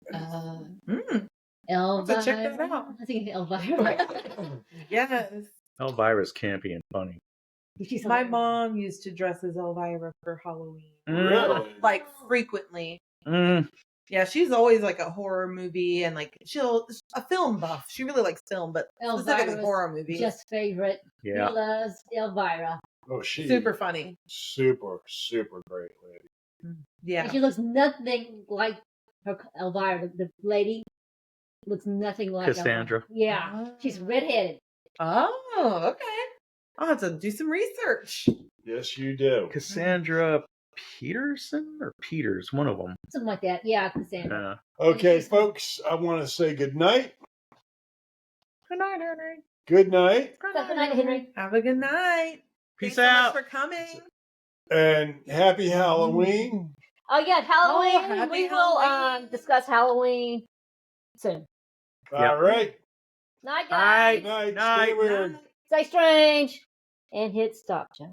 Elvira. So check that out. I think Elvira. Yes. Elvira's campy and funny. She's My hilarious. mom used to dress as Elvira for Halloween. really. Like frequently. Mm, Yeah, she's always like a horror movie and like she'll a film buff. She really likes film, but specifically Elvira's horror movies. Just favorite. yeah. He loves Elvira. Oh, she's Super funny. super great lady. Yeah. And she looks nothing like her Elvira. The lady looks nothing like Cassandra. Elvira. Yeah, she's redheaded. Oh, okay. I'll have to do some research. Yes, you do. Cassandra Peterson or Peters, one of them. Something like that. Yeah, Cassandra. Okay, folks, I want to say good night. Good night, Henry. Good night. Good night, Henry. Have a good night. Peace Thanks out. so much for coming. And happy Halloween. Oh yeah, Halloween. happy We will Halloween. discuss Halloween soon. All right. Night, Night. guys. Night. Stay weird. Stay strange and hit stop, Joe.